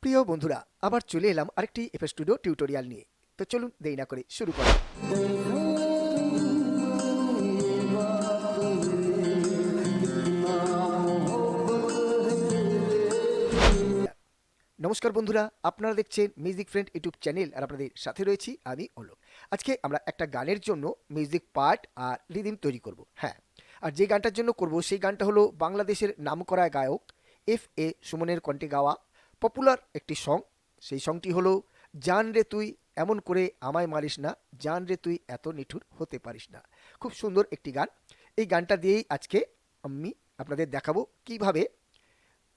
প্রিয় বন্ধুরা, আবার চলে এলাম আরেকটি এফএস স্টুডিও টিউটোরিয়াল নিয়ে। তো চলুন দেরি না করে শুরু করা। নমস্কার বন্ধুরা, আপনারা দেখছেন মিউজিক ফ্রেন্ড ইউটিউব চ্যানেল, আর আপনাদের সাথে রয়েছি আমি অলোক। আজকে আমরা একটা গানের জন্য মিউজিক পার্ট আর রিদিম তৈরি করব। হ্যাঁ, আর যে গানটার জন্য করব সেই গানটা হলো বাংলাদেশের নামকরা গায়ক এফ.এ. সুমনের কণ্ঠে গাওয়া পপুলার একটি সং। সেই সংটি হলো জান রে তুই এমন করে আমায় মারিস না, জান রে তুই এত নিঠুর হতে পারিস না। খুব সুন্দর একটি গান। এই গানটা দিয়েই আজকে আমি আপনাদের দেখাবো কিভাবে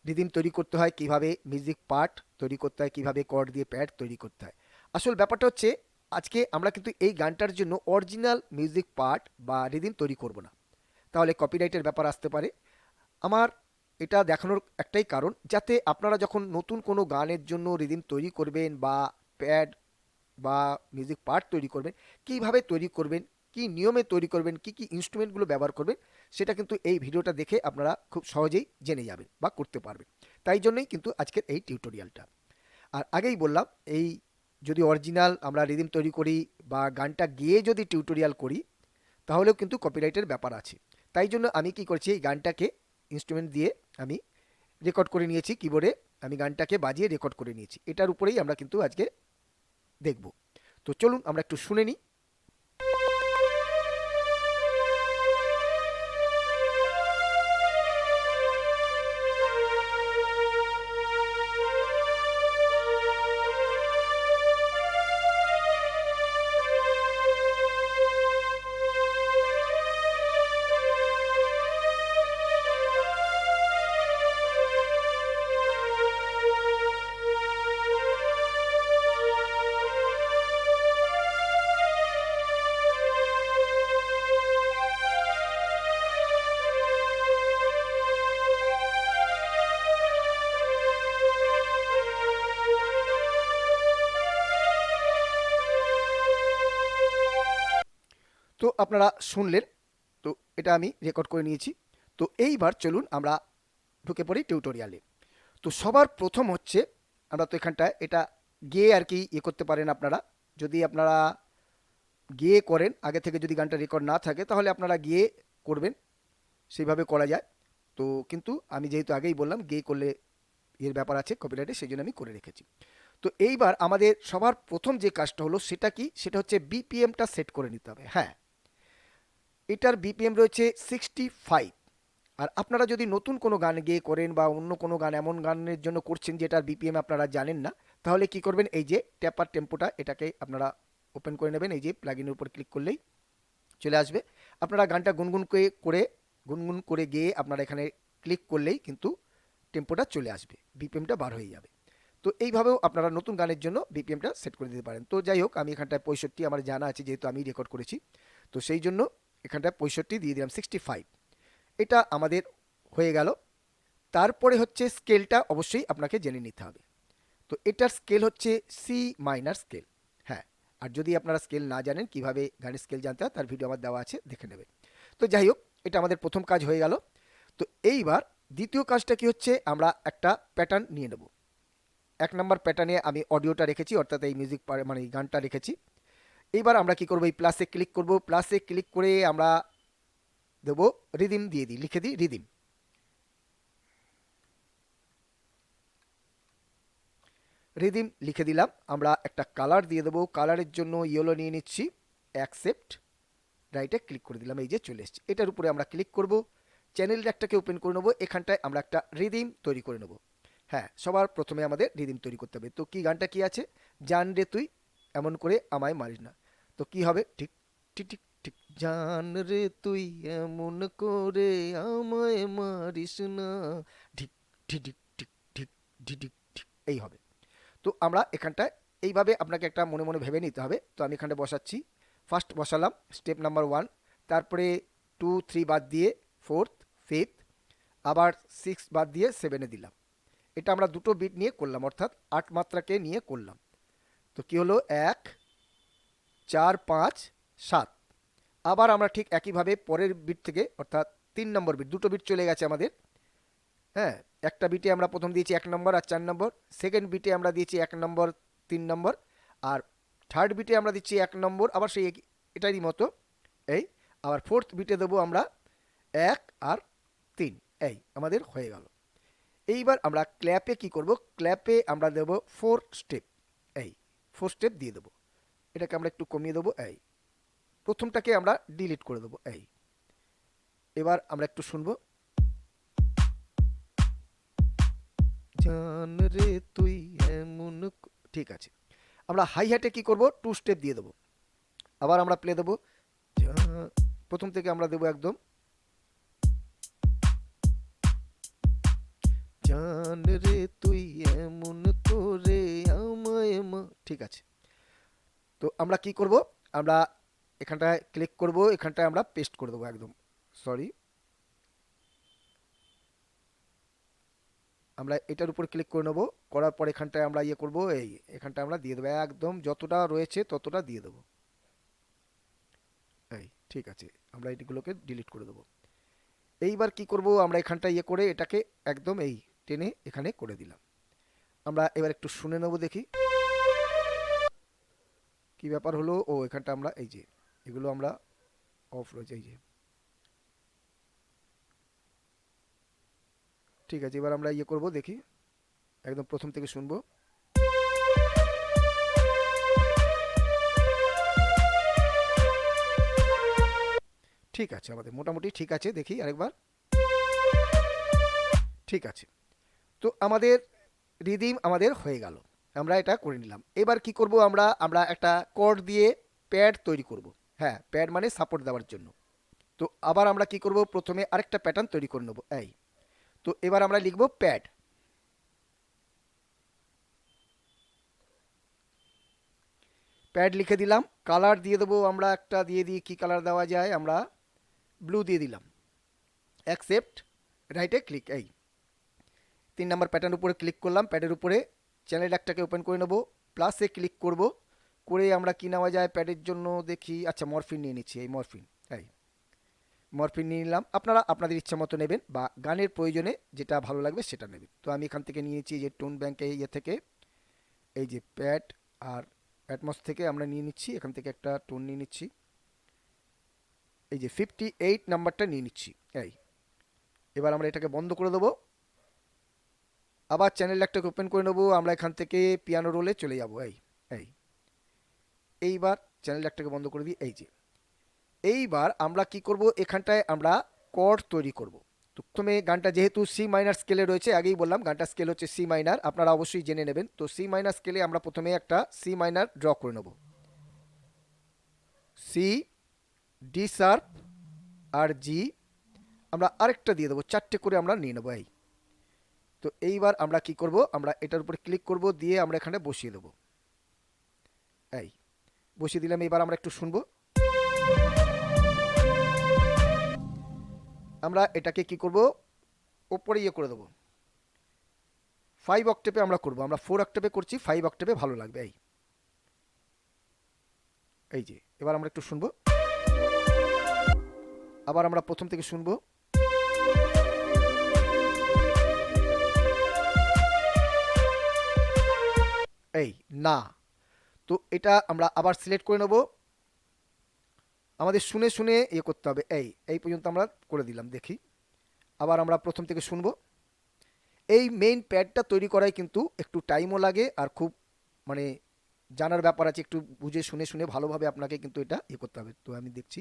রিদিম তৈরি করতে হয়, কিভাবে মিউজিক পার্ট তৈরি করতে হয়, কিভাবে কর্ড দিয়ে প্যাড তৈরি করতে হয়। আসল ব্যাপারটা হচ্ছে, আজকে আমরা কিন্তু এই গানটার জন্য অরিজিনাল মিউজিক পার্ট বা রিদিম তৈরি করব না, তাহলে কপিরাইটের ব্যাপার আসতে পারে। আমার এটা দেখানোর একটাই কারণ, যাতে আপনারা যখন নতুন কোনো গানের জন্য রিদিম তৈরি করবেন বা প্যাড বা মিউজিক পার্ট তৈরি করবেন, কিভাবে তৈরি করবেন, কি নিয়মে তৈরি করবেন, কি কি ইনস্ট্রুমেন্টগুলো ব্যবহার করবেন, সেটা কিন্তু এই ভিডিওটা দেখে আপনারা খুব সহজেই জেনে যাবেন বা করতে পারবেন। তাই জন্যই কিন্তু আজকের এই টিউটোরিয়ালটা। আর আগেই বললাম, এই যদি অরিজিনাল আমরা রিদিম তৈরি করি বা গানটা গেয়ে যদি টিউটোরিয়াল করি, তাহলেও কিন্তু কপিরাইটের ব্যাপার আছে। তাই জন্য আমি কি করছি, এই গানটাকে ইনস্ট্রুমেন্ট দিয়ে আমি রেকর্ড করে নিয়েছি, কিবোর্ডে আমি গানটাকে বাজিয়ে রেকর্ড করে নিয়েছি। এটার উপরেই আমরা কিন্তু আজকে দেখব। তো চলুন আমরা একটু শুনে নিই। তো আপনারা শুনলেন, তো এটা আমি রেকর্ড করে নিয়েছি। তো এইবার চলুন আমরা ঢুকে পড়ি টিউটোরিয়ালে। তো সবার প্রথম হচ্ছে, আমরা তো এখানটায় এটা গেয়ে আর কি করতে পারেন আপনারা। যদি আপনারা গেয়ে করেন, আগে থেকে যদি গানটা রেকর্ড না থাকে, তাহলে আপনারা গেয়ে করবেন, সেইভাবে করা যায়। তো কিন্তু আমি যেহেতু আগেই বললাম গেয়ে করলে এর ব্যাপার আছে কপিরাইটে, সেই জন্য আমি করে রেখেছি। তো এইবার আমাদের সবার প্রথম যে কাজটা হলো সেটা কি, সেটা হচ্ছে বিপিএমটা সেট করে নিতে হবে। হ্যাঁ, এটার বিপিএম রয়েছে 65। আর আপনারা যদি নতুন কোনো গান গেয়ে করেন বা অন্য কোনো গান, এমন গানের জন্য করছেন যেটার বিপিএম আপনারা জানেন না, তাহলে কি করবেন, এই যে ট্যাপার টেম্পোটা, এটাকে আপনারা ওপেন করে নেবেন। এই যে প্লাগইনের উপর ক্লিক করলেই চলে আসবে। আপনারা গানটা গুনগুন করে গেয়ে আপনারা এখানে ক্লিক করলেই কিন্তু টেম্পোটা চলে আসবে, বিপিএমটা বার হয়ে যাবে। তো এইভাবেও আপনারা নতুন গানের জন্য বিপিএমটা সেট করে দিতে পারেন। তো যাই হোক, আমি এখানটায় 65 আমার জানা আছে, যেহেতু আমি রেকর্ড করেছি। তো সেই জন্য এখানটায় 65 দিয়ে দিলাম, 65। এটা আমাদের হয়ে গেল। তারপরে হচ্ছে স্কেলটা অবশ্যই আপনাকে জেনে নিতে হবে। তো এটার স্কেল হচ্ছে সি মাইনার স্কেল। হ্যাঁ, আর যদি আপনারা স্কেল না জানেন, কিভাবে গানের স্কেল জানতে হয়, তার ভিডিও আমার দেওয়া আছে, দেখে নেবেন। তো যাই হোক, এটা আমাদের প্রথম কাজ হয়ে গেল। তো এইবার দ্বিতীয় কাজটা কি হচ্ছে, আমরা একটা প্যাটার্ন নিয়ে নেব। 1 নম্বর প্যাটার্নে আমি অডিওটা রেখেছি, অর্থাৎ এই মিউজিক মানে এই গানটা রেখেছি। এইবার আমরা কি করব, এই প্লাসে ক্লিক করব। প্লাসে ক্লিক করে আমরা দেবো রিদিম, দিয়ে দিই, লিখে দিই রিদিম। রিদিম লিখে দিলাম। আমরা একটা কালার দিয়ে দেবো, কালারের জন্য ইয়েলো নিয়ে নিচ্ছি। অ্যাকসেপ্ট, রাইটে ক্লিক করে দিলাম, এই যে চলে এসছে। এটার উপরে আমরা ক্লিক করব, চ্যানেল একটাকে ওপেন করে নেবো। এখানটায় আমরা একটা রিদিম তৈরি করে নেব। হ্যাঁ, সবার প্রথমে আমাদের রিদিম তৈরি করতে হবে। তো কি গানটা কি আছে, জান রে তুই এমন করে আমায় মারিস না। তো কি হবে, ঠিক ঠিক ঠিক ঠিক, জান রে তুই এমন করে আমায় মারিস না, ঠিক ঠিক ঠিক ঠিক ঠিক ঠিক ঠিক ঠিক, এই হবে। তো আমরা এখানটায় এইভাবে আপনাকে একটা মনে মনে ভেবে নিতে হবে। তো আমি এখানটা বসাচ্ছি। ফার্স্ট বসালাম স্টেপ নাম্বার 1, তারপরে 2 3 বাদ দিয়ে 4th 5th, আবার 6 বাদ দিয়ে 7-এ দিলাম। এটা আমরা দুটো বিট নিয়ে করলাম, অর্থাৎ 8 মাত্রাকে নিয়ে করলাম। তো কি হলো, 1 4 5 7। আবার আমরা ঠিক একইভাবে পরের বিট থেকে, অর্থাৎ 3 নম্বর বিট, দুটো বিট চলে গেছে আমাদের, হ্যাঁ, একটা বিটে আমরা প্রথম দিয়েছি 1 নম্বর আর 4 নম্বর, সেকেন্ড বিটে আমরা দিয়েছি 1 নম্বর 3 নম্বর, আর থার্ড বিটে আমরা দিচ্ছি 1 নম্বর, আবার সেই এটারই মতো এই, আবার ফোর্থ বিটে দেবো আমরা 1 আর 3। এই আমাদের হয়ে গেল। এইবার আমরা ক্ল্যাপে কি করব, ক্ল্যাপে আমরা দেব 4 স্টেপ। এই 4 স্টেপ দিয়ে দেবো। এটাকে আমরা একটু কমিয়ে দেবো। এই প্রথমটাকে আমরা ডিলিট করে দেবো। এই এবার আমরা একটু শুনবো। জান রে তুই এমন ঠিক আছে। আমরা হাই হ্যাটে কি করব, 2 স্টেপ দিয়ে দেবো। আবার আমরা প্লে দেবো। প্রথম থেকে আমরা দেবো একদম, জান রে তুই এমন করে আমায় ঠিক আছে। তো আমরা কি করব, আমরা এখানটায় ক্লিক করব, এখানটায় আমরা পেস্ট করে দেবো একদম। সরি, আমরা এটার উপর ক্লিক করে নেবো, করার পর এখানটায় আমরা ইয়ে করব, এই এখানটায় আমরা দিয়ে দেবো একদম যতটা রয়েছে ততটা দিয়ে দেবো। এই ঠিক আছে, আমরা এইগুলোকে ডিলিট করে দেবো। এইবার কি করব, আমরা এখানটা ইয়ে করে এটাকে একদম এই টেনে এখানে করে দিলাম। আমরা এবার একটু শুনে নেব, দেখি কি ব্যাপার হলো। ও এখানটা আমরা এই যে এগুলো আমরা অফ রয়েছে, এই যে ঠিক আছে। এবার আমরা ইয়ে করব, দেখি একদম প্রথম থেকে শুনবো। ঠিক আছে, আমাদের মোটামুটি ঠিক আছে, দেখি আরেকবার। ঠিক আছে, তো আমাদের রিদিম আমাদের হয়ে গেল, আমরা এটা করে নিলাম। এবার কি করব, আমরা আমরা একটা কর্ড দিয়ে প্যাড তৈরি করব। হ্যাঁ, প্যাড মানে সাপোর্ট দেওয়ার জন্য। তো আবার আমরা কি করব, প্রথমে আরেকটা প্যাটার্ন তৈরি করে নেব। এই তো এবার আমরা লিখব প্যাড। প্যাড লিখে দিলাম। কালার দিয়ে দেবো, আমরা একটা দিয়ে দিই, কি কালার দেওয়া যায়, আমরা ব্লু দিয়ে দিলাম। অ্যাকসেপ্ট, রাইটে ক্লিক। এই 3 নাম্বার প্যাটার্নের উপরে ক্লিক করলাম, প্যাডের উপরে চ্যানেল একটাকে ওপেন করে নেব, প্লাসে ক্লিক করব, করে আমরা কি নেওয়া যায় প্যাডের জন্য দেখি। আচ্ছা, মরফিন নিয়ে নিচ্ছি, এই মরফিন। এই মরফিন নিয়ে নিলাম। আপনারা আপনাদের ইচ্ছা মতো নেবেন বা গানের প্রয়োজনে যেটা ভালো লাগবে সেটা নেবেন। তো আমি এখান থেকে নিয়েছি যে টোন ব্যাংকে ইয়ে থেকে, এই যে প্যাড আর অ্যাটমস থেকে আমরা নিয়ে নিচ্ছি, এখান থেকে একটা টোন নিয়ে নিচ্ছি, এই যে 58 নাম্বারটা নিয়ে নিচ্ছি। এই এবার আমরা এটাকে বন্ধ করে দেবো, আবার চ্যানেল একটাকে ওপেন করে নেবো, আমরা এখান থেকে পিয়ানো রোলে চলে যাব। এই এই এইবার চ্যানেল একটাকে বন্ধ করে দিই। এই যে এইবার আমরা কি করব, এখানটায় আমরা কর্ড তৈরি করব। তো প্রথমে গানটা যেহেতু সি মাইনার স্কেলে রয়েছে, আগেই বললাম গানটা স্কেল হচ্ছে সি মাইনার, আপনারা অবশ্যই জেনে নেবেন। তো সি মাইনার স্কেলে আমরা প্রথমে একটা সি মাইনার ড্র করে নেব। সি, ডি শার্প আর জি, আমরা আরেকটা দিয়ে দেবো, 4টে করে আমরা নিয়ে নেবো। এই তো এইবার আমরা কি করব, আমরা এটার উপরে ক্লিক করব, দিয়ে আমরা এখানে বসিয়ে দেবো। এই বসিয়ে দিলাম। এবার আমরা একটু শুনবো। আমরা এটাকে কি করব, ওপরে ইয়ে করে দেবো, 5 অক্টেপে আমরা করব। আমরা 4 অক্টেপে করছি, 5 অক্টেপে ভালো লাগবে। এই এই যে এবার আমরা একটু শুনবো, আবার আমরা প্রথম থেকে শুনবো। এই না, তো এটা আমরা আবার সিলেক্ট করে নেব, আমাদের শুনে শুনে ইয়ে করতে হবে। এই এই পর্যন্ত আমরা করে দিলাম, দেখি আবার আমরা প্রথম থেকে শুনবো। এই মেইন প্যাডটা তৈরি করায় কিন্তু একটু টাইমও লাগে, আর খুব মানে জানার ব্যাপার আছে, একটু বুঝে শুনে শুনে ভালোভাবে আপনাকে কিন্তু এটা ইয়ে করতে হবে। তো আমি দেখছি,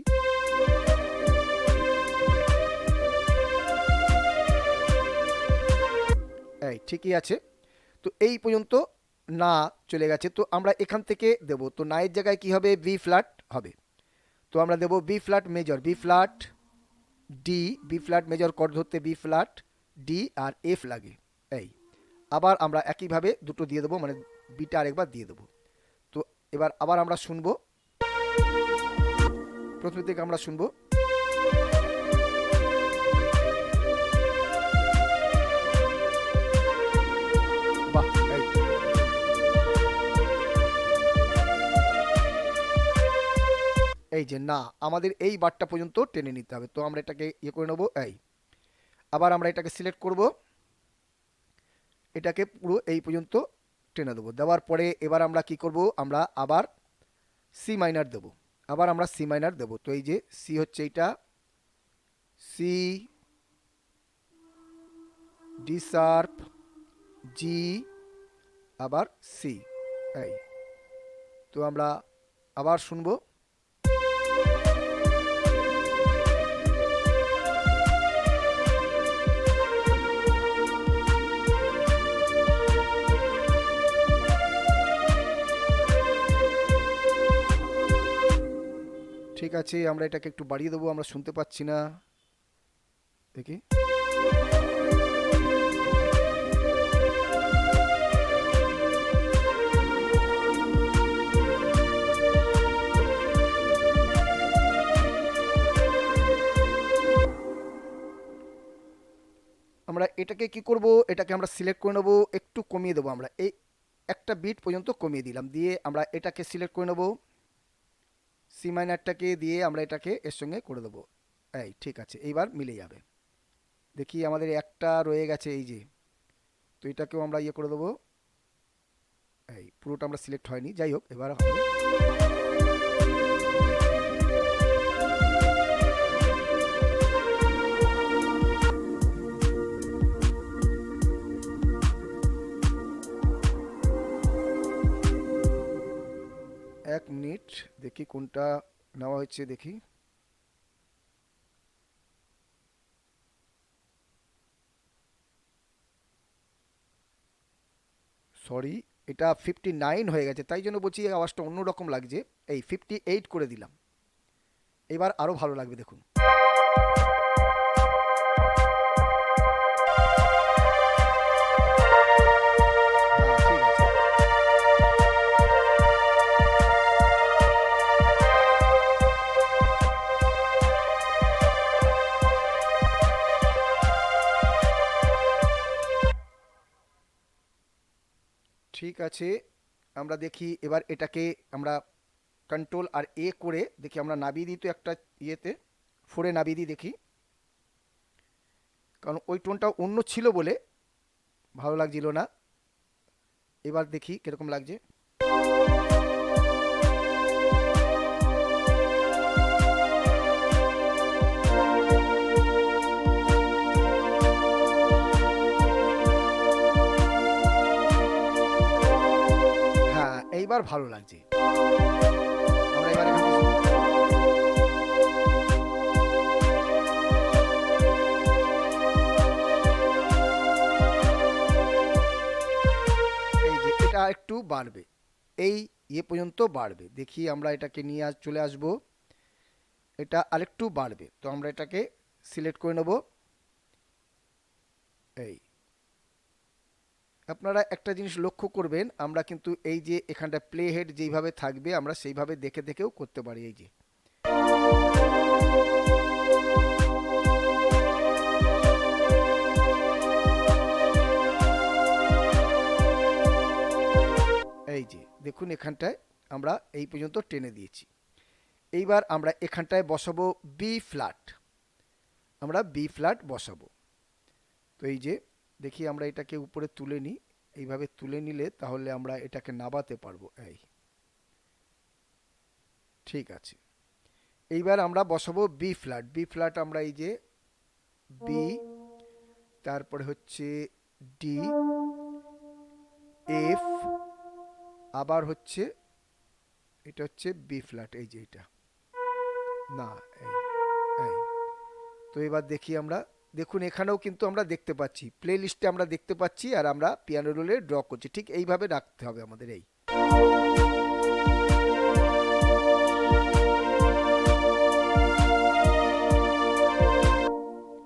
এই ঠিকই আছে। তো এই পর্যন্ত না চলে গেছে, তো আমরা এখান থেকে দেব। তো নায়ের জায়গায় কি হবে, বি ফ্ল্যাট হবে। তো আমরা দেব B flat major, B flat D, B flat major chord ধরতে বি ফ্ল্যাট ডি আর এফ লাগে। এই আবার আমরা একইভাবে দুটো দিয়ে দেবো, মানে বিটা আরেকবার দিয়ে দেবো। তো এবার আবার আমরা শুনবো, প্রথম থেকে আমরা শুনবো। বাহ, এই এই যে না, আমাদের এই বারটা পর্যন্ত টেনে নিতে হবে। তো আমরা এটাকে ইয়ে করে নেবো। এই আবার আমরা এটাকে সিলেক্ট করব, এটাকে পুরো এই পর্যন্ত টেনে দেবো। দেওয়ার পরে এবার আমরা কি করব, আমরা আবার সি মাইনার দেবো, আবার আমরা সি মাইনার দেবো। তো এই যে সি হচ্ছে এইটা, সি, ডি শার্প, জি, আবার সি। এই তো আমরা আবার শুনবো। ঠিক আছে, আমরা এটাকে একটু বাড়িয়ে দেবো, আমরা শুনতে পাচ্ছি না। দেখি, আমরা এটাকে কি করব, এটাকে আমরা সিলেক্ট করে নেবো, একটু কমিয়ে দেবো। আমরা এই একটা বিট পর্যন্ত কমিয়ে দিলাম, দিয়ে আমরা এটাকে সিলেক্ট করে নেবো, সি মাইনারটাকে দিয়ে আমরা এটাকে এর সঙ্গে করে দেবো। এই ঠিক আছে, এইবার মিলে যাবে। দেখি আমাদের একটা রয়ে গেছে এই যে, তো এটাকেও আমরা ইয়ে করে দেবো। এই পুরোটা আমরা সিলেক্ট হয়নি, যাই হোক এবার হবে। এক মিনিট দেখি কোনটা নেওয়া হয়েছে, দেখি। সরি, এটা 59 হয়ে গেছে, তাই জন্য বলছি আওয়াজটা অন্যরকম লাগছে। এই 58 করে দিলাম, এবার আরও ভালো লাগবে, দেখুন। ঠিক আছে, ঠিক আছে, আমরা দেখি এবার এটাকে আমরা কন্ট্রোল আর এ করে দেখি, আমরা নামিয়ে দিই তো একটা ইয়েতে, ফোরে নামিয়ে দিই দেখি, কারণ ওই টোনটা অন্য ছিল বলে ভালো লাগছিল না। এবার দেখি কিরকম লাগছে। হ্যাঁ, এইবার ভালো লাগছে। আমরা এবার এখানে এই যে এটা একটু বাড়বে, এই ইয়ে পর্যন্ত বাড়বে। দেখি আমরা এটাকে নিয়ে চলে আসবো, এটা আরেকটু বাড়বে, তো আমরা এটাকে সিলেক্ট করে নেব। এই আপনারা একটা জিনিস লক্ষ্য করবেন, আমরা কিন্তু এই যে এখানটা প্লে হেড যেইভাবে থাকবে আমরা সেইভাবে দেখে দেখেও করতে পারি। এই যে এই যে দেখুন, এখানটায় আমরা এই পর্যন্ত টেনে দিয়েছি। এইবার আমরা এখানটায় বসাবো বি ফ্ল্যাট, আমরা বি ফ্ল্যাট বসাবো। তো এই যে দেখি আমরা এটাকে উপরে তুলে নিই, এইভাবে তুলে নিলে তাহলে আমরা এটাকে নাবাতে পারবো। এই ঠিক আছে, এইবার আমরা বসাবো বি ফ্ল্যাট। বি ফ্ল্যাট আমরা এই যে বি, তারপরে হচ্ছে ডি, এফ, আবার হচ্ছে এটা হচ্ছে বি ফ্ল্যাট, এই যে এটা না, এই এই তো এবার দেখি আমরা, দেখুন এখানেও কিন্তু আমরা দেখতে পাচ্ছি, প্লে লিস্টে আমরা দেখতে পাচ্ছি, আর আমরা পিয়ানো রোলে ড্র করছি। ঠিক এইভাবে রাখতে হবে আমাদের।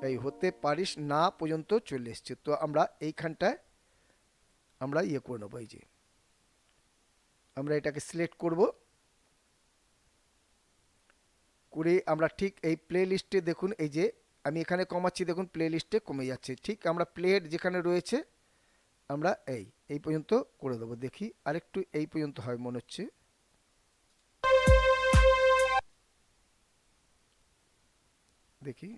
এই হতে পারিস না পর্যন্ত চলে এসছে, তো আমরা এইখানটায় আমরা ইয়ে করে নেবো। এই যে আমরা এটাকে সিলেক্ট করব, করে আমরা ঠিক এই প্লে লিস্টে দেখুন, এই যে আমি এখানে কমাচ্ছি, দেখুন প্লে লিস্টে কমে যাচ্ছে। ঠিক আমরা প্লে যেখানে রয়েছে আমরা এই পর্যন্ত করে দেবো। দেখি আরেকটু এই পর্যন্ত হয় মনে হচ্ছে, দেখি।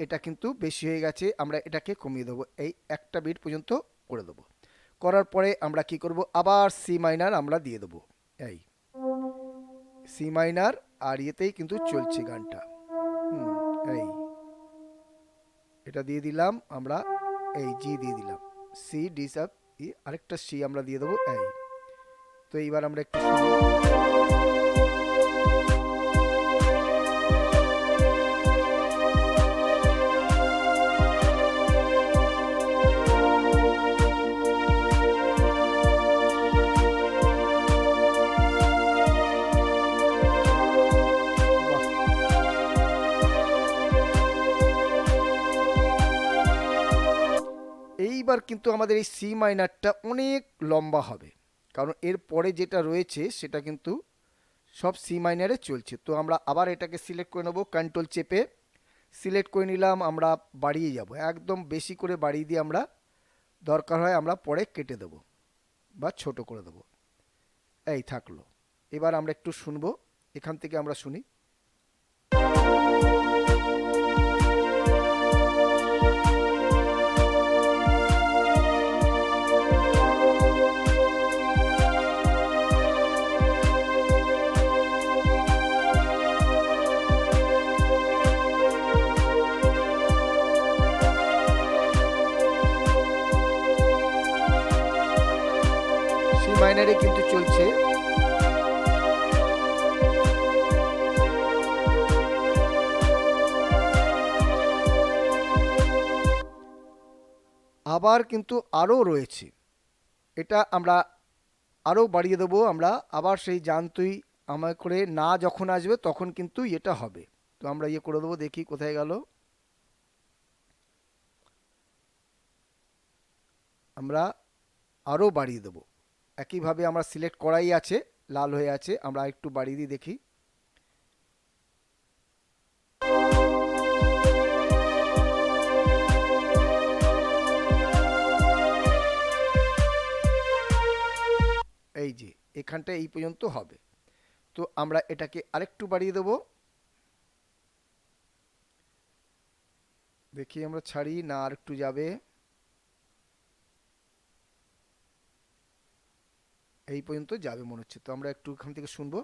এটা কিন্তু বেশি হয়ে গেছে, আমরা এটাকে কমিয়ে দেবো, এই একটা বিট পর্যন্ত করে দেবো। করার পরে আমরা কি করব, আবার সি মাইনার আমরা দিয়ে দেবো, এই সি মাইনার, আর ইয়েতেই কিন্তু চলছে গানটা। এই এটা দিয়ে দিলাম আমরা, এই জি দিয়ে দিলাম, সি ডি সাব ই, আরেকটা সি আমরা দিয়ে দেবো, এই। তো এইবার আমরা একটু শুনি। এইবার কিন্তু আমাদের এই সি মাইনারটা অনেক লম্বা হবে, কারণ এর পরে যেটা রয়েছে সেটা কিন্তু সব সি মাইনারে চলছে। তো আমরা আবার এটাকে সিলেক্ট করে নেবো, কন্ট্রোল চেপে সিলেক্ট করে নিলাম, আমরা বাড়িয়ে যাব, একদম বেশি করে বাড়িয়ে দিয়ে আমরা দরকার হয় আমরা পরে কেটে দেবো বা ছোট করে দেবো। এই থাকলো। এবার আমরা একটু শুনবো, এখান থেকে আমরা শুনি। সি মাইনারে কিন্তু চলছে। আবার কিন্তু আরও রয়েছে, এটা আমরা আরও বাড়িয়ে দেবো, আমরা আবার সেই জানতুই আমার করে না যখন আসবে তখন কিন্তু এটা হবে। তো আমরা ইয়ে করে দেবো, দেখি কোথায় গেল, আমরা আরও বাড়িয়ে দেবো। একইভাবে আমরা সিলেক্ট করাই আছে, লাল হয়ে আছে, আমরা একটু বাড়িয়ে দিই দেখি। এই যে এখানটা এই পর্যন্ত হবে। তো আমরা এটাকে আরেকটু বাড়িয়ে দেবো, দেখি আমরা ছাড়ি না আরেকটু যাবে, এই পর্যন্ত যাবে মনে হচ্ছে। তো আমরা একটু এখান থেকে শুনবো।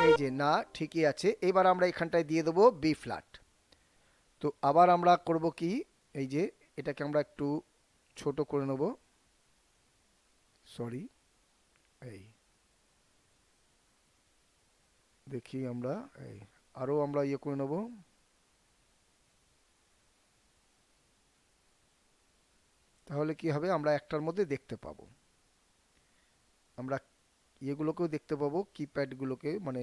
এই যে না ঠিকই আছে। এবার আমরা এখানটায় দিয়ে দেবো বি ফ্ল্যাট। তো আবার আমরা করব কি, এই যে এটাকে আমরা একটু ছোট করে নেব, সরি, এই দেখি আমরা, এই আরও আমরা ইয়ে করে নেব, তাহলে কি হবে, আমরা একটার মধ্যে দেখতে পাবো, আমরা ইয়েগুলোকেও দেখতে পাবো, কিপ্যাডগুলোকে, মানে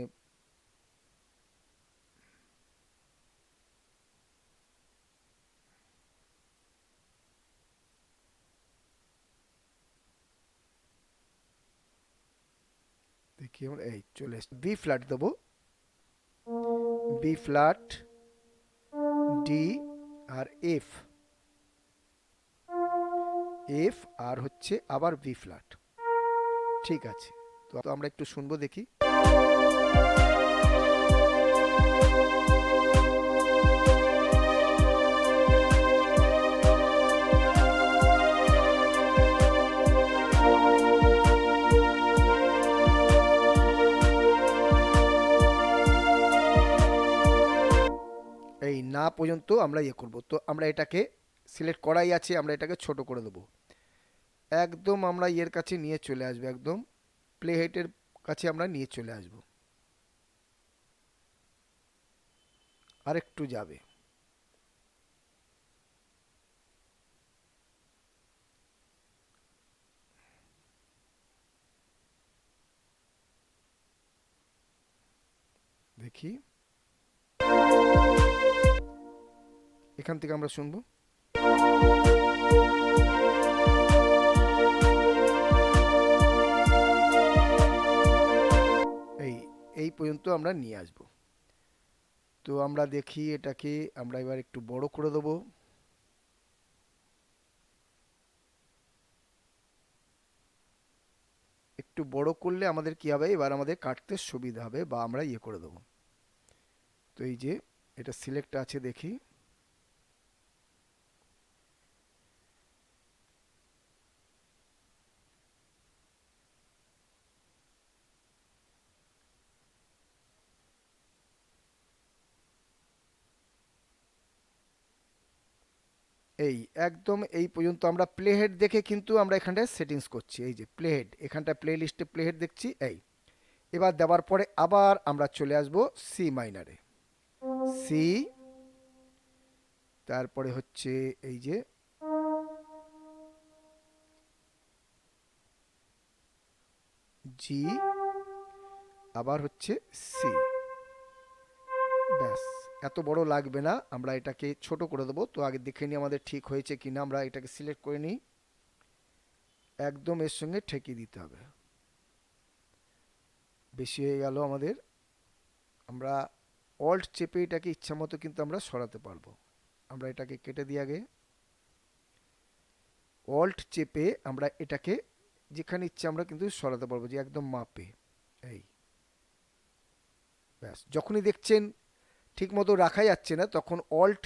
দেখি আমরা, এই চলে এসছে, বি ফ্ল্যাট দেবো, বি ফ্ল্যাট, ডি, আর এফ, এফ, আর হচ্ছে আবার বি ফ্ল্যাট। ঠিক আছে। তো আমরা একটু শুনবো দেখি। এই না পর্যন্ত আমরা ইয়ে করব। তো আমরা এটাকে সিলেক্ট করাই আছে, আমরা এটাকে ছোট করে দেবো, একদম আমরা ইয়ের কাছে নিয়ে চলে আসবো, একদম প্লে হেটের কাছে আমরা নিয়ে চলে আসবো, আর একটু যাবে। দেখি এখান থেকে আমরা শুনবো। এই এই পর্যন্ত আমরা নিয়ে আসব। তো আমরা দেখি এটাকে আমরা এবার একটু বড় করে দেবো, একটু বড় করলে আমাদের কি হবে, এবার আমাদের কাটতে সুবিধা হবে বা আমরা ইয়ে করে দেবো। তো এই যে এটা সিলেক্ট আছে, দেখি এই একদম এই পর্যন্ত আমরা প্লে হেড দেখে কিন্তু আমরা এখানটায় সেটিংস করছি। এই যে প্লে হেড, এখানটা প্লে লিস্টে প্লে হেড দেখছি। এই এবার দেওয়ার পরে আবার আমরা চলে আসব সি মাইনারে, সি, তারপরে হচ্ছে এই যে জি, আবার হচ্ছে সি। ব্যাস, এত বড় লাগবে না, আমরা এটাকে ছোট করে দেবো। তো আগে দেখে নিই আমাদের ঠিক হয়েছে কিনা। আমরা এটাকে সিলেক্ট করে নিই, একদম এর সঙ্গে ঠেকিয়ে দিতে হবে। বেশি হয়ে গেল আমাদের, আমরা অল্ট চেপে এটাকে ইচ্ছা মতো কিন্তু আমরা সরাতে পারবো। আমরা এটাকে কেটে দিই আগে, অল্ট চেপে আমরা এটাকে যেখানে ইচ্ছা আমরা কিন্তু সরাতে পারবো, যে একদম মাপে। এই ব্যাস, যখনই দেখছেন ঠিক মতো রাখা যাচ্ছে না, তখন অল্ট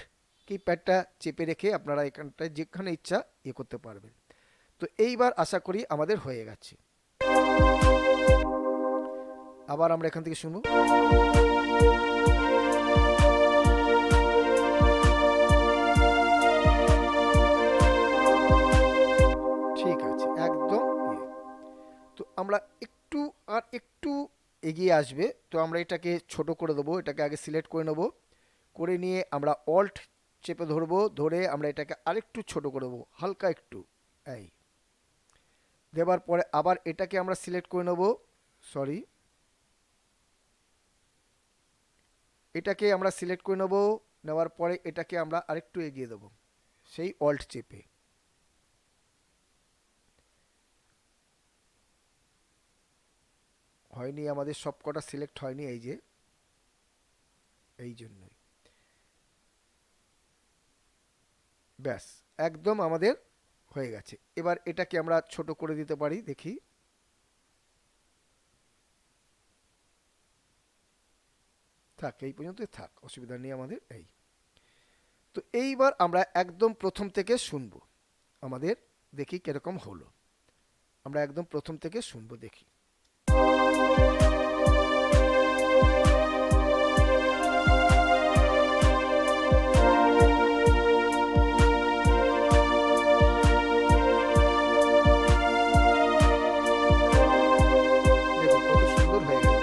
কিপ্যাডটা চেপে রেখে আপনারা এখানটায় যেখানে ইচ্ছা ইয়ে করতে পারবেন। তো এইবার আশা করি আমাদের হয়ে গেছে। আবার আমরা এখান থেকে শুনবো। ঠিক আছে, একদম ইয়ে। তো আমরা একটু আর একটু এগিয়ে আসবে, তো আমরা এটাকে ছোট করে দেবো। এটাকে আগে সিলেক্ট করে নেব, করে নিয়ে আমরা অল্ট চেপে ধরবো, ধরে আমরা এটাকে আরেকটু ছোট করে দেবো, হালকা একটু। এই দেবার পরে আবার এটাকে আমরা সিলেক্ট করে নেব, সরি, এটাকে আমরা সিলেক্ট করে নেব, নেওয়ার পরে এটাকে আমরা আরেকটু এগিয়ে দেবো, সেই অল্ট চেপে। হয়নি, আমাদের সব কটা সিলেক্ট হয়নি, এই যে এই জন্যই। ব্যাস, একদম আমাদের হয়ে গেছে। এবার এটাকে আমরা ছোট করে দিতে পারি, দেখি। থাক, এই পর্যন্ত থাক, অসুবিধা নেই আমাদের। এই তো এইবার আমরা একদম প্রথম থেকে শুনবো, আমাদের দেখি কিরকম হলো। আমরা একদম প্রথম থেকে শুনবো, দেখি। দেখুন কত সুন্দর হয়ে গেল।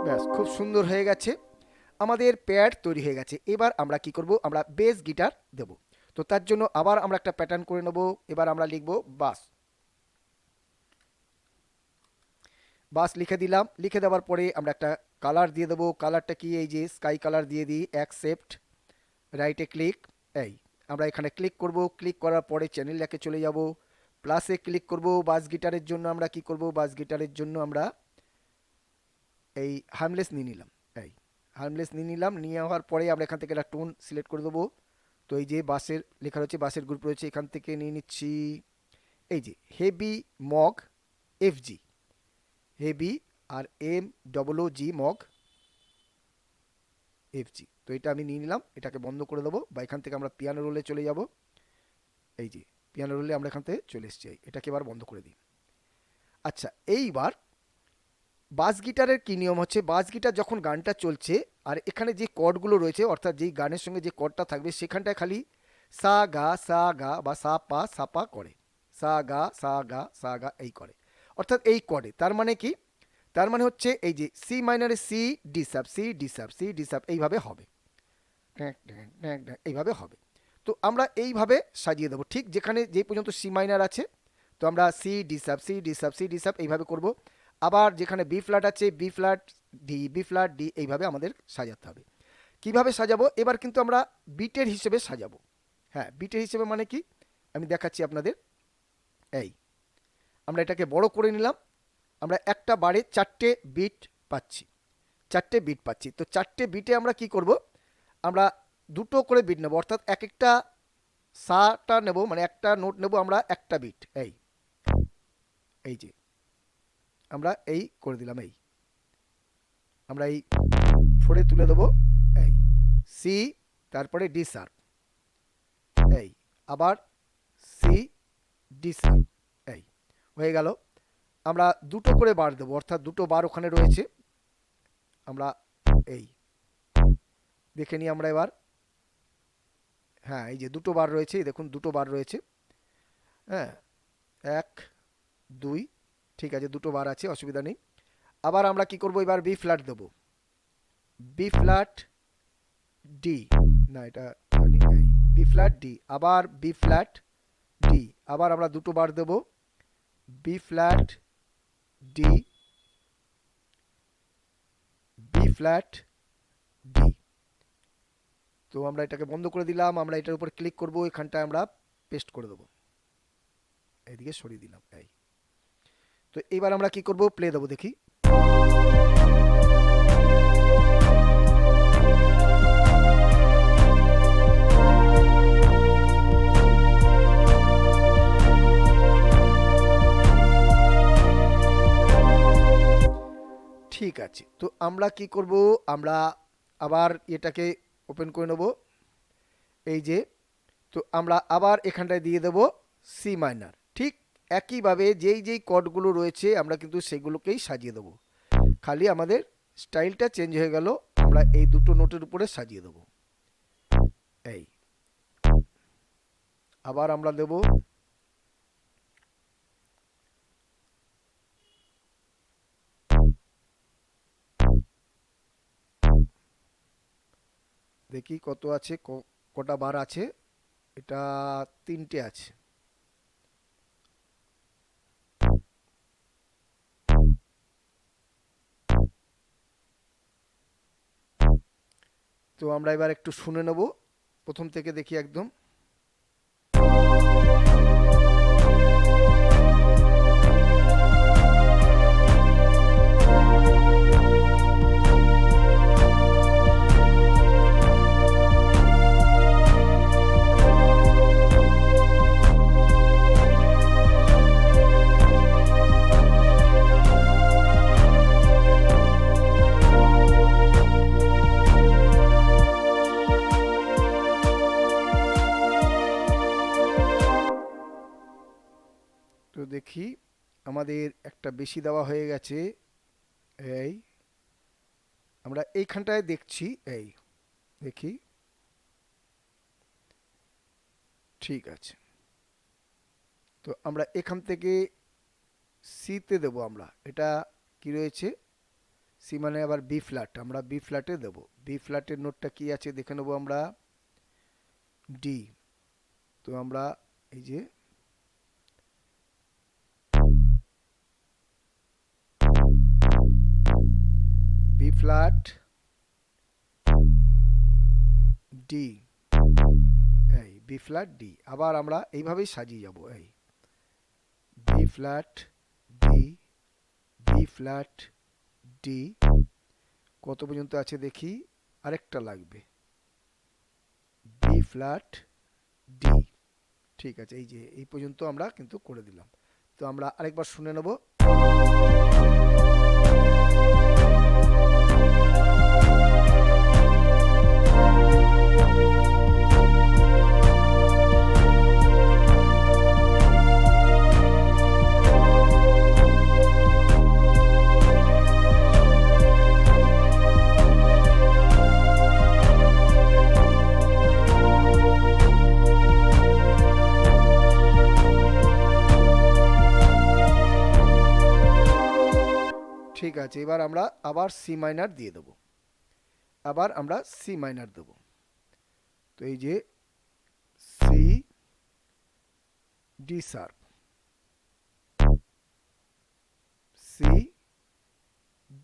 ব্যাস, খুব সুন্দর হয়ে গেছে, আমাদের প্যাড তৈরি হয়ে গেছে। এবার আমরা কি করব, আমরা বেস গিটার দেব। তো তার জন্য আবার আমরা একটা প্যাটার্ন করে নেব। এবার আমরা লিখব বাস, বাস লিখে দিলাম। লিখে দেওয়ার পরে আমরা একটা কালার দিয়ে দেবো। কালারটা কি, এই যে স্কাই কালার দিয়ে দিই। অ্যাকসেপ্ট, রাইটে ক্লিক। এই আমরা এখানে ক্লিক করব, ক্লিক করার পরে চ্যানেল লেখে চলে যাব, প্লাসে ক্লিক করব। বাস গিটারের জন্য আমরা কি করব, বাস গিটারের জন্য আমরা এই হার্মলেস নিয়ে নিলাম। এই হার্মলেস নিয়ে নিলাম, নিয়ে হওয়ার পরে আমরা এখান থেকে একটা টোন সিলেক্ট করে দেবো। তো এই যে বাসের লেখা রয়েছে, বাসের গ্রুপ রয়েছে, এখান থেকে নিয়ে নিচ্ছি এই যে হেভি মগ এফজি, হেভি আর MOOG মগ এফজি। তো এটা আমি নিয়ে নিলাম, এটাকে বন্ধ করে দেবো, বা এখান থেকে আমরা পিয়ানো রোলে চলে যাব। এই যে পিয়ানো রোলে আমরা এখান থেকে চলে এসেছি, এটাকে এবার বন্ধ করে দিই। আচ্ছা, এইবার বাস গিটারের কী নিয়ম হচ্ছে, বাস গিটার যখন গানটা চলছে আর এখানে যে কর্ডগুলো রয়েছে অর্থাৎ যেই গানের সঙ্গে যে কর্ডটা থাকবে সেখানটায় খালি সা গা বা সা পা করে, সা গা এই করে, অর্থাৎ এই করে। তার মানে কি, তার মানে হচ্ছে এই যে সি মাইনারে সি ডি সাব, সি ডি সাব এইভাবে হবে, এইভাবে হবে। তো আমরা এইভাবে সাজিয়ে দেবো, ঠিক যেখানে যে পর্যন্ত সি মাইনার আছে তো আমরা সি ডি সাব এইভাবে করব। আবার যেখানে বি ফ্ল্যাট আছে বি ফ্ল্যাট ডি এইভাবে আমাদের সাজাতে হবে। কিভাবে সাজাবো, এবার কিন্তু আমরা বিটের হিসেবে সাজাবো। হ্যাঁ, বিটের হিসেবে মানে কি আমি দেখাচ্ছি আপনাদের। এই আমরা এটাকে বড় করে নিলাম, আমরা একটা বারে 4টে বিট পাচ্ছি, 4টে বিট পাচ্ছি। তো 4টে বিটে আমরা কি করব, আমরা দুটো করে বিট নেব, অর্থাৎ এক একটা সাটা নেব, মানে একটা নোট নেব আমরা একটা বিট। এই যে আমরা এই করে দিলাম, এই আমরা এই ফোরে তুলে দেবো, এই সি, তারপরে ডি শার্প, এই আবার সি ডি শার্প, এই হয়ে গেল। আমরা দুটো করে বার দেবো, অর্থাৎ দুটো বার ওখানে রয়েছে, আমরা এই দেখে নিই আমরা এবার। হ্যাঁ, এই যে দুটো বার রয়েছে, দেখুন দুটো বার রয়েছে। হ্যাঁ, 1 2, ঠিক আছে, দুটো বার আছে, অসুবিধা নেই। আবার আমরা কি করব, এবার বি ফ্ল্যাট দেবো, বি ফ্ল্যাট ডি, না এটা বি ফ্ল্যাট ডি, আবার বি ফ্ল্যাট ডি, আবার আমরা দুটো বার দেব, B flat D, B flat D. তো আমরা এটাকে বন্ধ করে দিলাম, আমরা এটার উপর ক্লিক করব, এখানটায় আমরা পেস্ট করে দেবো, এইদিকে সরিয়ে দিলাম। এই তো এবার আমরা কি করব, প্লে দেবো, দেখি। ঠিক আছে, তো আমরা কি করব, আমরা আবার এটাকে ওপেন করে নেব, এই যে। তো আমরা আবার এখানটায় দিয়ে দেব সি মাইনার, ঠিক একইভাবে যেই যেই কর্ডগুলো রয়েছে আমরা কিন্তু সেগুলোকেই সাজিয়ে দেবো, খালি আমাদের স্টাইলটা চেঞ্জ হয়ে গেল, আমরা এই দুটো নোটের উপরে সাজিয়ে দেবো। এই আবার আমরা দেব, দেখি কত আছে, কটা বার আছে, এটা 3টে আছে। তো আমরা এবার একটু শুনে নেব, প্রথম থেকে দেখি একদম। তো দেখি আমাদের একটা বেশি দেওয়া হয়ে গেছে, এই আমরা এইখানটায় দেখছি, এই দেখি, ঠিক আছে। তো আমরা এখান থেকে সিতে দেবো, আমরা এটা কি রয়েছে, সি মানে আবার বি ফ্ল্যাট, আমরা বি ফ্ল্যাটে দেবো, বি ফ্ল্যাটের নোটটা কি আছে দেখে নেবো আমরা, ডি। তো আমরা এই যে বি ফ্ল্যাট ডি, এই বি ফ্ল্যাট ডি, আবার আমরা এইভাবেই সাজিয়ে যাব, এই B flat D, B flat D, কত পর্যন্ত আছে দেখি, আরেকটা লাগবে, বি ফ্ল্যাট ডি, ঠিক আছে, এই যে এই পর্যন্ত আমরা কিন্তু করে দিলাম। তো আমরা আরেকবার শুনে নেব। ঠিক আছে, এবার আমরা আবার সি মাইনার দিয়ে দেবো, আবার আমরা সি মাইনার দেবো। তো এই যে C D sharp, C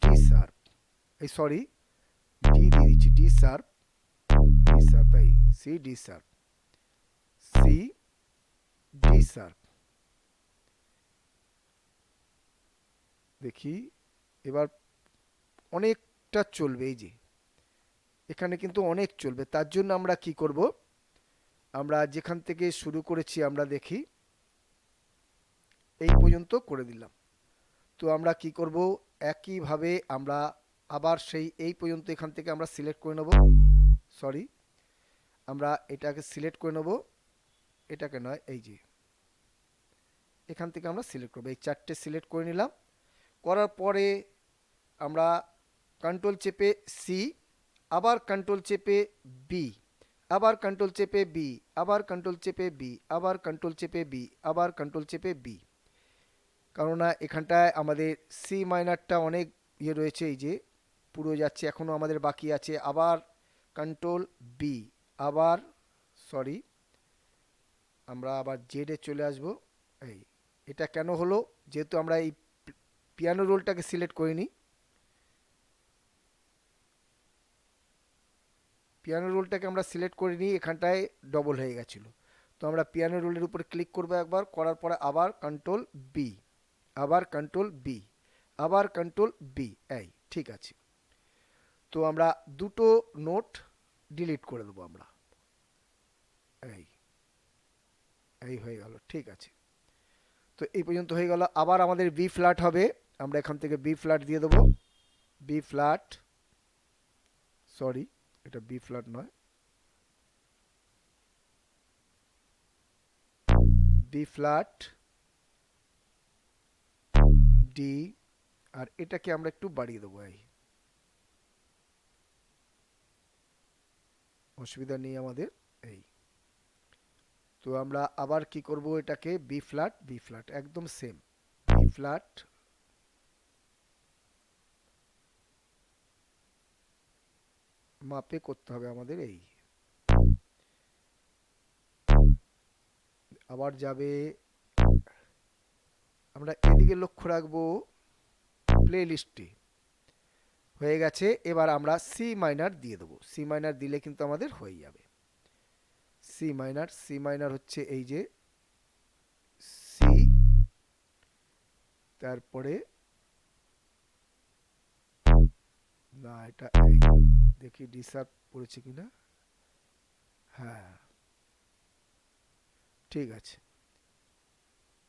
D sharp, এই সরি ডি দিয়ে দিচ্ছি, ডি শার্প, ডি শার্প, এই C D sharp, C D sharp. দেখি এবার অনেকটা চলবে, এই যে এখানে কিন্তু অনেক চলবে, তার জন্য আমরা কি করব, আমরা যেখান থেকে শুরু করেছি আমরা দেখি এই পর্যন্ত করে দিলাম। তো আমরা কি করব, একইভাবে আমরা আবার সেই এই পর্যন্ত এখান থেকে আমরা সিলেক্ট করে নেব, সরি আমরা এটাকে সিলেক্ট করে নেব, এটাকে নয়, এই যে এখান থেকে আমরা সিলেক্ট করব, এই চারটে সিলেক্ট করে নিলাম। করার পরে আমরা কন্ট্রোল চেপে সি, আবার কন্ট্রোল চেপে বি, আবার কন্ট্রোল চেপে বি, আবার কন্ট্রোল চেপে বি, আবার কন্ট্রোল চেপে বি, আবার কন্ট্রোল চেপে বি। কেননা এখানটায় আমাদের সি মাইনারটা অনেক ইয়ে রয়েছে, এই যে পুরো যাচ্ছে, এখনও আমাদের বাকি আছে। আবার কন্ট্রোল বি, আবার সরি আমরা আবার জেডে চলে আসব। এই এটা কেন হলো, যেহেতু আমরা এই পিয়ানো রোলটাকে সিলেক্ট করিনি, পিয়ানো রোলটাকে আমরা সিলেক্ট করিনি, এখানটায় ডবল হয়ে গেছিলো। তো আমরা পিয়ানো রোলের উপরে ক্লিক করবো একবার, করার পরে আবার কন্ট্রোল বি, আবার কন্ট্রোল বি, আবার কন্ট্রোল বি, এই ঠিক আছে। তো আমরা দুটো নোট ডিলিট করে দেবো আমরা, এই এই হয়ে গেল, ঠিক আছে। তো এই পর্যন্ত হয়ে গেল। আবার আমাদের বি ফ্ল্যাট হবে, আমরা এখান থেকে বি ফ্ল্যাট দিয়ে দেবো, বি ফ্ল্যাট, সরি এটা বি ফ্ল্যাট নয়, বি ফ্ল্যাট ডি, আর এটাকে আমরা একটু বাড়িয়ে দেবো, এই অসুবিধা নেই আমাদের, এই। তো আমরা আবার কি করব, এটাকে বি ফ্ল্যাট, বি ফ্ল্যাট একদম সেম, বি ফ্ল্যাট, মাপে করতে হবে আমাদের, এই আবার যাবে, আমরা এদিকে লক্ষ্য রাখবো, প্লে লিস্টে হয়ে গেছে। এবার আমরা সি মাইনার দিয়ে দেবো, সি মাইনার দিলে কিন্তু আমাদের হয়ে যাবে। সি মাইনার, সি মাইনার হচ্ছে এই যে সি, তারপরে না এটা এই, দেখি ডি শার্প পড়েছে কিনা, হ্যাঁ ঠিক আছে,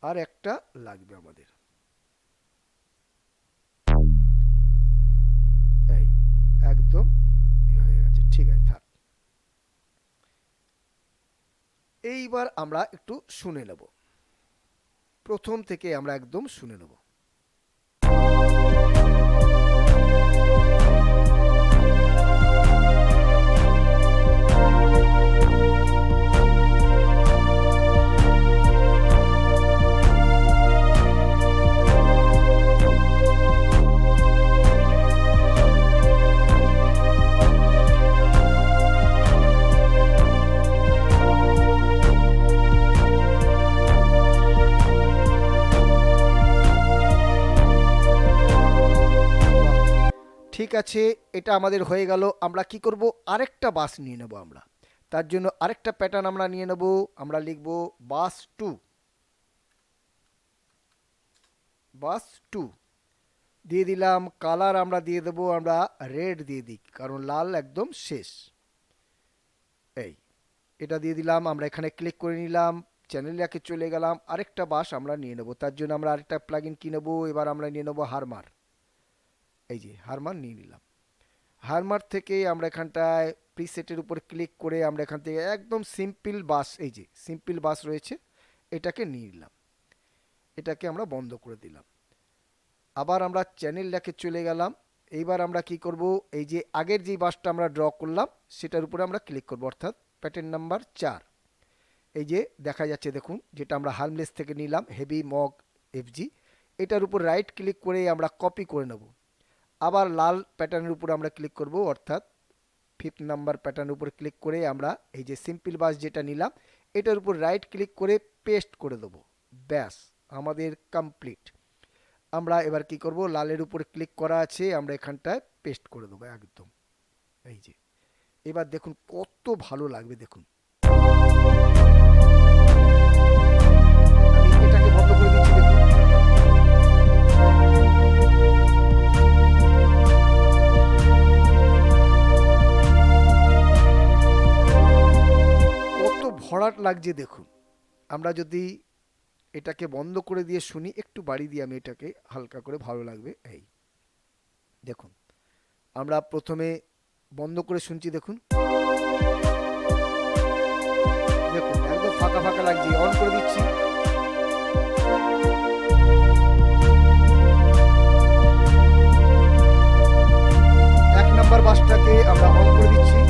আর একটা লাগবে আমাদের, এই একদম হয়ে গেছে, ঠিক আছে থাক। এইবার আমরা একটু শুনে নেব, প্রথম থেকে আমরা একদম শুনে নেব। ঠিক আছে, এটা আমাদের হয়ে গেল। আমরা কি করব, আরেকটা বাস নিয়ে নেব আমরা, তার জন্য আরেকটা প্যাটার্ন আমরা নিয়ে নেব, আমরা লিখব বাস টু, বাস টু দিয়ে দিলাম। কালার আমরা দিয়ে দেবো, আমরা রেড দিয়ে দিই, কারণ লাল একদম শেষ, এই এটা দিয়ে দিলাম। আমরা এখানে ক্লিক করে নিলাম, চ্যানেলটাকে চলে গেলাম, আরেকটা বাস আমরা নিয়ে নেব, তার জন্য আমরা আরেকটা প্লাগইন কি নেব, এবার আমরা নিয়ে নেব হারমার, এই যে হারমার নিয়ে নিলাম। হারমার থেকে আমরা এখানটায় প্রিসেটের উপর ক্লিক করে আমরা এখান থেকে একদম সিম্পল বাস, এই যে সিম্পল বাস রয়েছে, এটাকে নিয়ে নিলাম, এটাকে আমরা বন্ধ করে দিলাম। আবার আমরা চ্যানেলটাকে চলে গেলাম। এইবার আমরা কি করব, এই যে আগের যে বাসটা আমরা ড্র করলাম সেটার উপরে আমরা ক্লিক করব, অর্থাৎ প্যাটার্ন নাম্বার 4, এই যে দেখা যাচ্ছে দেখুন, যেটা আমরা হার্মলেস থেকে নিলাম, হেভি মগ এফজি, এটার উপর রাইট ক্লিক করে আমরা কপি করে নেব, আবার লাল প্যাটার্নের উপর আমরা ক্লিক করব, অর্থাৎ 5th নাম্বার প্যাটার্নের উপর ক্লিক করে আমরা এই যে সিম্পল বাস যেটা নিলাম এটার উপর রাইট ক্লিক করে পেস্ট করে দেবো। ব্যাস আমাদের কমপ্লিট। আমরা এবার কি করব, লালের উপর ক্লিক করা আছে, আমরা এখানটায় পেস্ট করে দেবো একদম। এই যে এবার দেখুন কত ভালো লাগবে। দেখুন আমি এটাকে বন্ধ করে দিচ্ছি। দেখুন কত ভরাট লাগছে। দেখুন আমরা যদি এটাকে বন্ধ করে দিয়ে শুনি, একটু বাড়ি দিয়ে আমি এটাকে হালকা করে, ভালো লাগবে। এই দেখুন আমরা প্রথমে বন্ধ করে শুনছি। দেখুন দেখুন একদম ফাঁকা ফাঁকা লাগছে। অন করে দিচ্ছি। এক নাম্বার বাসটাকে আমরা অন করে দিচ্ছি।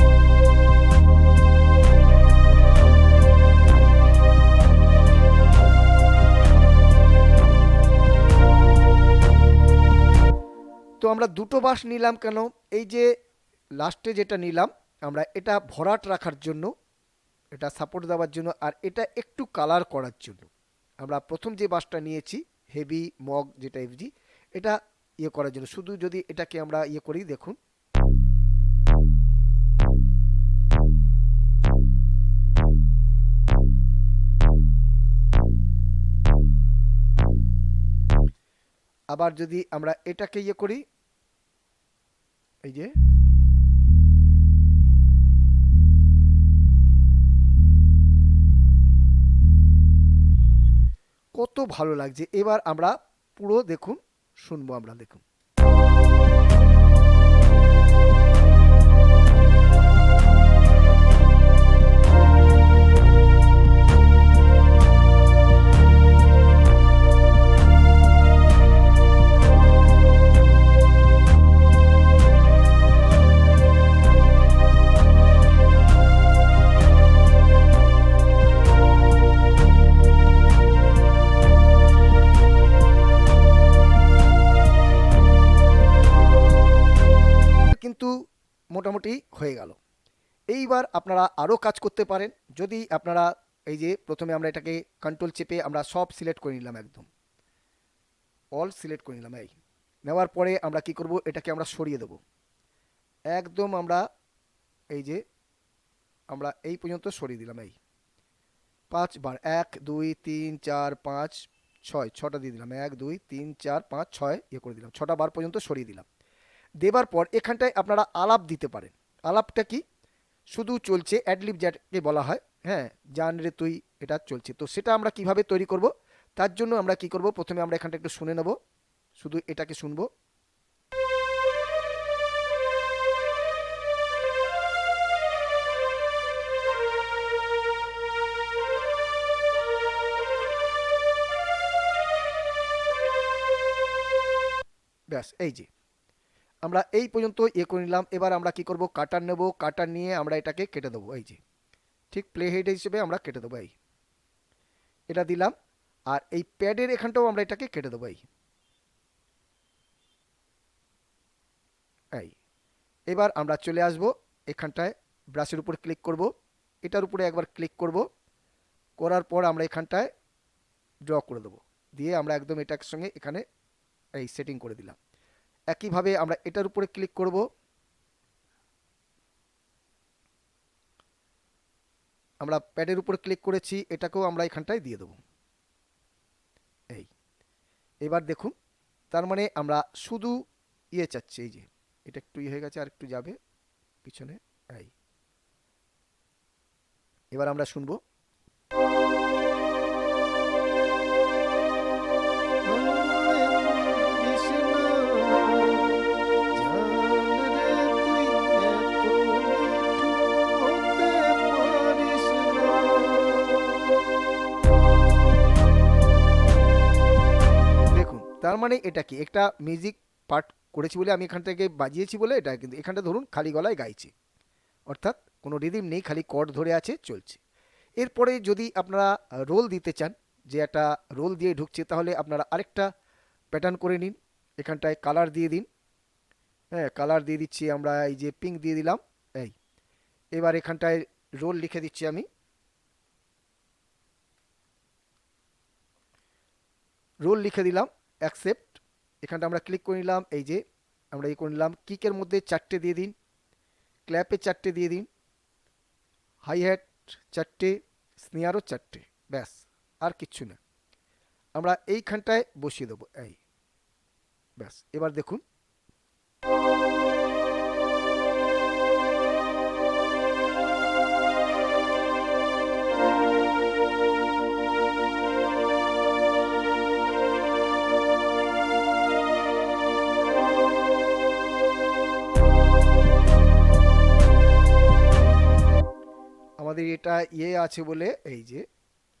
তো আমরা দুটো বাস নিলাম কেন, এই যে লাস্টে যেটা নিলাম আমরা এটা ভরাট রাখার জন্য, এটা সাপোর্ট দেওয়ার জন্য, আর এটা একটু কালার করার জন্য। আমরা প্রথম যে বাসটা নিয়েছি হেভি মগ যেটা এফজি, এটা ইয়ে করার জন্য। শুধু যদি এটাকে আমরা ইয়ে করি, দেখুন আবার যদি আমরা এটাকে ইয়ে করি, এই যে কত ভালো লাগছে। এবার আমরা পুরো দেখুন শুনবো আমরা। দেখুন কিন্তু মোটামুটি হয়ে গেল। এইবার আপনারা আরও কাজ করতে পারেন। যদি আপনারা এই যে প্রথমে আমরা এটাকে কন্ট্রোল চেপে আমরা সব সিলেক্ট করে নিলাম, একদম অল সিলেক্ট করে নিলাম। এই নেওয়ার পরে আমরা কি করব, এটাকে আমরা সরিয়ে দেব একদম। আমরা এই যে আমরা এই পর্যন্ত সরিয়ে দিলাম। এই 5 বার, 1 2 3 4 5 6, 6টা দিয়ে দিলাম। 1 2 3 4 5 6 ইয়ে করে দিলাম, 6টা বার পর্যন্ত সরিয়ে দিলাম। দেবার পর এখানটায় আপনারা আলাপ দিতে পারেন। আলাপটা কি, শুধু চলছে অ্যাডলিপ যাকে বলা হয়, হ্যাঁ জান রে তুই, এটা চলছে। তো সেটা আমরা কিভাবে তৈরি করব, তার জন্য আমরা কি করব, প্রথমে আমরা এখানটা একটু শুনে নেব, শুধু এটাকে শুনবো। ব্যাস এই যে আমরা এই পর্যন্ত ইয়ে করে নিলাম। এবার আমরা কি করব, কাটার নেব, কাটার নিয়ে আমরা এটাকে কেটে দেবো। এই যে ঠিক প্লে হেড হিসেবে আমরা কেটে দেবো। এই এটা দিলাম, আর এই প্যাডের এখানটাও আমরা এটাকে কেটে দেবো। এই এবার আমরা চলে আসব এখানটায়, ব্রাশের উপর ক্লিক করব, এটার উপরে একবার ক্লিক করব, করার পর আমরা এখানটায় ড্র করে দেবো, দিয়ে আমরা একদম এটার সঙ্গে এখানে এই সেটিং করে দিলাম। একইভাবে আমরা এটার উপরে ক্লিক করব, আমরা প্যাডের উপর ক্লিক করেছি, এটাকেও আমরা এখানটায় দিয়ে দেবো। এই এবার দেখুন, তার মানে আমরা শুধু ইয়ে চাচ্ছি। এই যে এটা একটু ইয়ে হয়ে গেছে, আর একটু যাবে পিছনে। এই এবার আমরা শুনবো। দেখুন তার মানে এটা কি, একটা মিউজিক পার্ট করেছি বলে আমি এখান থেকে বাজিয়েছি বলে এটা, কিন্তু এখানটা ধরুন খালি গলায় গাইছে, অর্থাৎ কোনো রিদিম নেই, খালি কর্ড ধরে আছে, চলছে। এরপরে যদি আপনারা রোল দিতে চান, যে একটা রোল দিয়ে ঢুকছে, তাহলে আপনারা আরেকটা প্যাটার্ন করে নিন, এখানটায় কালার দিয়ে দিন। হ্যাঁ, কালার দিয়ে দিচ্ছি আমরা, এই যে পিঙ্ক দিয়ে দিলাম। এই এবার এখানটায় রোল লিখে দিচ্ছি আমি, রোল লিখে দিলাম, অ্যাকসেপ্ট। এখানটা আমরা ক্লিক করে নিলাম, এই যে আমরা করে নিলাম। কিকের মধ্যে 4টে দিয়ে দিন, ক্ল্যাপে 4টে দিয়ে দিন, হাই হ্যাট 4টে, স্নেয়ারও 4টে, ব্যাস আর কিচ্ছু না। আমরা এইখানটায় বসিয়ে দেবো, এই ব্যাস। এবার দেখুন আমাদের এটা আছে বলে, এই যে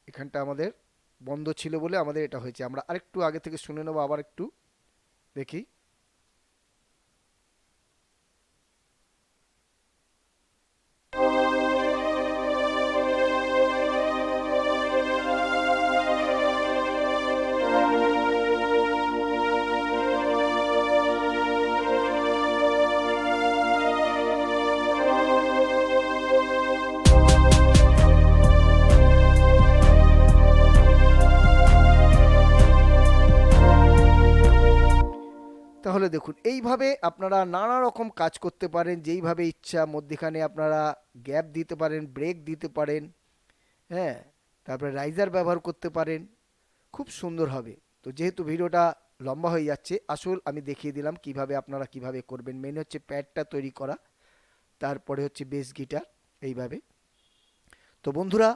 এখানটা আমাদের বন্ধ ছিল বলে আমাদের এটা হয়েছে। আমরা আরেকটু আগে থেকে শুনে নেবো, আবার একটু দেখি। তাহলে দেখুন, এইভাবে আপনারা নানা রকম কাজ করতে পারেন, যেইভাবে ইচ্ছা। মধ্যেখানে আপনারা গ্যাপ দিতে পারেন, ব্রেক দিতে পারেন, হ্যাঁ, তারপরে রাইজার ব্যবহার করতে পারেন, খুব সুন্দর হবে। তো যেহেতু ভিডিওটা লম্বা হয়ে যাচ্ছে, আসল আমি দেখিয়ে দিলাম কিভাবে আপনারা কিভাবে করবেন। মেন হচ্ছে প্যাডটা তৈরি করা, তারপরে হচ্ছে বেস গিটার, এইভাবে। তো বন্ধুরা,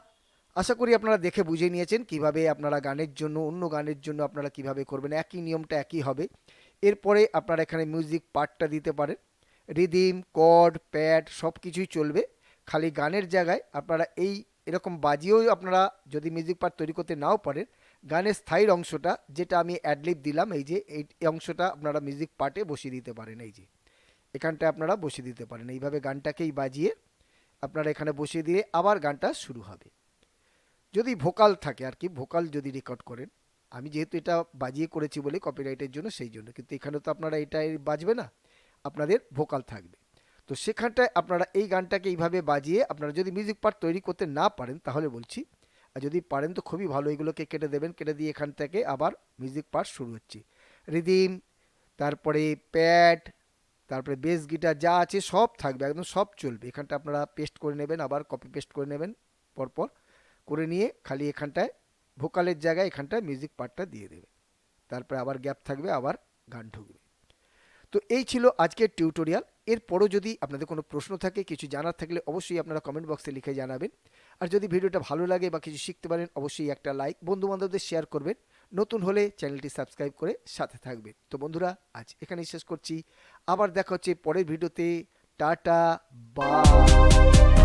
আশা করি আপনারা দেখে বুঝে নিয়েছেন কিভাবে আপনারা গানের জন্য, অন্য গানের জন্য আপনারা কিভাবে করবেন। একই নিয়মটা একই হবে। এরপরে আপনারা এখানে মিউজিক পার্টটা দিতে পারেন, রিদিম, কর্ড, প্যাড সব কিছুই চলবে। খালি গানের জায়গায় আপনারা এরকম বাজিয়েও, আপনারা যদি মিউজিক পার্ট তৈরি করতে নাও পারেন, গানের স্থায়ী অংশটা যেটা আমি অ্যাডলিপ দিলাম, এই যে এই অংশটা আপনারা মিউজিক পার্টে বসিয়ে দিতে পারেন। এই যে এখানটায় আপনারা বসিয়ে দিতে পারেন, এইভাবে গানটাকেই বাজিয়ে আপনারা এখানে বসিয়ে দিয়ে আবার গানটা শুরু হবে। যদি ভোকাল থাকে আর কি, ভোকাল যদি রেকর্ড করেন, আমি যেহেতু এটা বাজিয়ে করেছি বলে কপিরাইটের জন্য, সেই জন্য। কিন্তু এখানে তো আপনারা এটাই বাজবে না, আপনাদের ভোকাল থাকবে। তো সেখানটায় আপনারা এই গানটাকে এইভাবে বাজিয়ে, আপনারা যদি মিউজিক পার্ট তৈরি করতে না পারেন তাহলে বলছি, আর যদি পারেন তো খুবই ভালো, এগুলোকে কেটে দেবেন। কেটে দিয়ে এখান থেকে আবার মিউজিক পার্ট শুরু হচ্ছে। রিদিম, তারপরে প্যাড, তারপরে বেস গিটার যা আছে সব থাকবে, একদম সব চলবে। এখানটা আপনারা পেস্ট করে নেবেন, আবার কপি পেস্ট করে নেবেন পরপর করে নিয়ে, খালি এখানটায় ভোকালের জায়গায় এখানটায় মিউজিক পার্টটা দিয়ে দেবে। তারপরে আবার গ্যাপ থাকবে, আবার গান ঢুকবে। তো এই ছিল আজকের টিউটোরিয়াল। এরপরও যদি আপনাদের কোনো প্রশ্ন থাকে, কিছু জানার থাকলে অবশ্যই আপনারা কমেন্ট বক্সে লিখে জানাবেন। আর যদি ভিডিওটা ভালো লাগে বা কিছু শিখতে পারেন, অবশ্যই একটা লাইক, বন্ধুবান্ধবদের শেয়ার করবেন। নতুন হলে চ্যানেলটি সাবস্ক্রাইব করে সাথে থাকবেন। তো বন্ধুরা, আজ এখানেই শেষ করছি। আবার দেখা হচ্ছে পরের ভিডিওতে। Tata, by.